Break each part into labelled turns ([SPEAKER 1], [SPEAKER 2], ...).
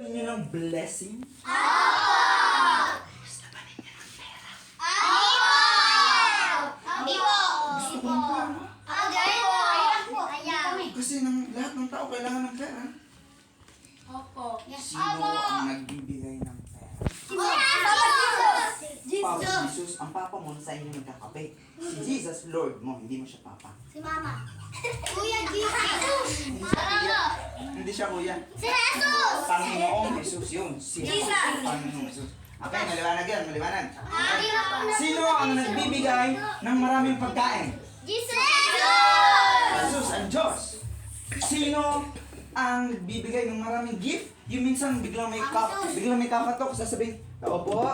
[SPEAKER 1] Ninyo ng blessing?
[SPEAKER 2] Gusto ba ninyo ng pera?
[SPEAKER 3] Hindi po.
[SPEAKER 1] Gusto ko ng pera.
[SPEAKER 3] Ayan po. Ayan.
[SPEAKER 1] Kasi lahat ng tao kailangan ng pera.
[SPEAKER 3] Opo. Yes.
[SPEAKER 1] Sino ang nagbibigay ng pera? Papa Jesus, ang papa mo sa inyo nagkakape. Si Jesus, Lord mo, hindi mo siya papa.
[SPEAKER 3] Si Mama. Kuya Jesus.
[SPEAKER 1] Hindi siya kuya.
[SPEAKER 3] Si Jesus.
[SPEAKER 1] Panginoong Jesus yun. Si
[SPEAKER 3] Jesus.
[SPEAKER 1] Panginoong Jesus. Okay, maliwanag yan, maliwanag.
[SPEAKER 3] Jesus.
[SPEAKER 1] Sino ang nagbibigay ng maraming pagkain?
[SPEAKER 3] Jesus.
[SPEAKER 1] Jesus ang Diyos. Sino ang bibigay ng maraming gift? Yung minsan biglang may kakatok, sasabihin, "Tao po,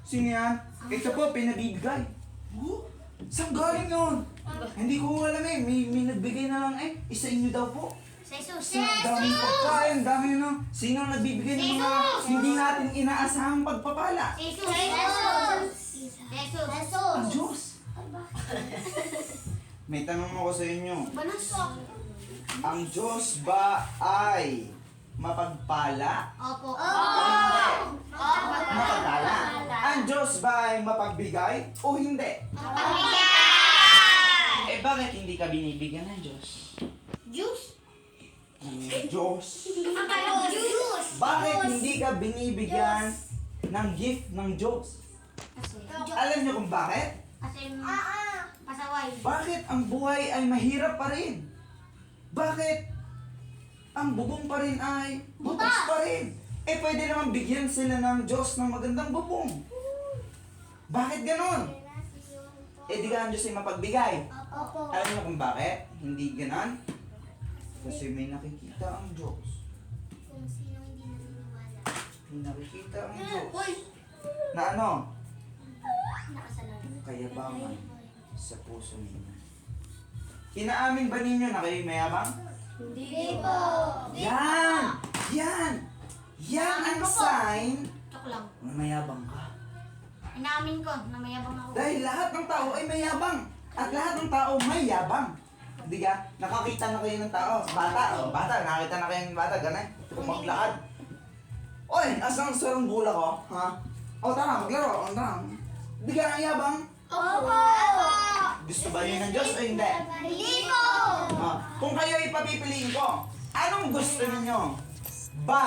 [SPEAKER 1] sino yan? Ito po, pinabibigay." Saan galing yun? Hindi ko alam eh. May nagbigay na lang eh. Isa inyo daw po.
[SPEAKER 3] Jesus.
[SPEAKER 1] Daming pagkain, dami na. Sino ang nagbibigay ng mga hindi natin inaasahang pagpapala?
[SPEAKER 3] Jesus.
[SPEAKER 1] Ang Diyos. May tanong ako sa inyo.
[SPEAKER 3] Banasok.
[SPEAKER 1] Ang Diyos ba ay mapagpala?
[SPEAKER 3] Opo.
[SPEAKER 1] O hindi? Mapagpala. Ang Diyos ba ay mapagbigay o hindi? Eh bakit hindi ka binibigyan ng Diyos?
[SPEAKER 3] Juice.
[SPEAKER 1] Ng Diyos.
[SPEAKER 3] Juice.
[SPEAKER 1] Bakit hindi ka binibigyan ng gift ng Diyos? Alam niyo kung bakit?
[SPEAKER 3] Kasi pasaway.
[SPEAKER 1] Bakit ang buhay ay mahirap pa rin? Bakit ang bubong pa rin ay butas pa rin? Eh pwede naman bigyan sila ng Diyos ng magandang bubong. Bakit ganon? Eh di ka ang Diyos ay mapagbigay.
[SPEAKER 3] Opo.
[SPEAKER 1] Alam niyo kung bakit? Hindi ganon? Kasi may nakikita ang Diyos.
[SPEAKER 3] Kung sino hindi naniniwala.
[SPEAKER 1] May nakikita ang Diyos. Na ano?
[SPEAKER 3] Nakasalan.
[SPEAKER 1] Kayabangan sa puso ninyo. Inaamin ba ninyo na kayo'y mayabang?
[SPEAKER 3] Hindi po.
[SPEAKER 1] Yan! Yan! Yan ang sign
[SPEAKER 3] Joke lang.
[SPEAKER 1] na mayabang ka.
[SPEAKER 3] Inamin ko na mayabang ako.
[SPEAKER 1] Dahil lahat ng tao ay mayabang. At lahat ng tao may yabang. Hindi ka? Nakakita na kayo ng tao. Bata, nakakita na kayo ng bata. Ganun. Kung maglakad. Oy, asang sarunggula ko? Ha? O tara, maglaro. O tara. Hindi ka ang yabang.
[SPEAKER 3] Opo.
[SPEAKER 1] Gusto ba yun ng Diyos o hindi?
[SPEAKER 3] Hindi po.
[SPEAKER 1] Kung kayo ipapipiliin ko, anong gusto ninyo? Ba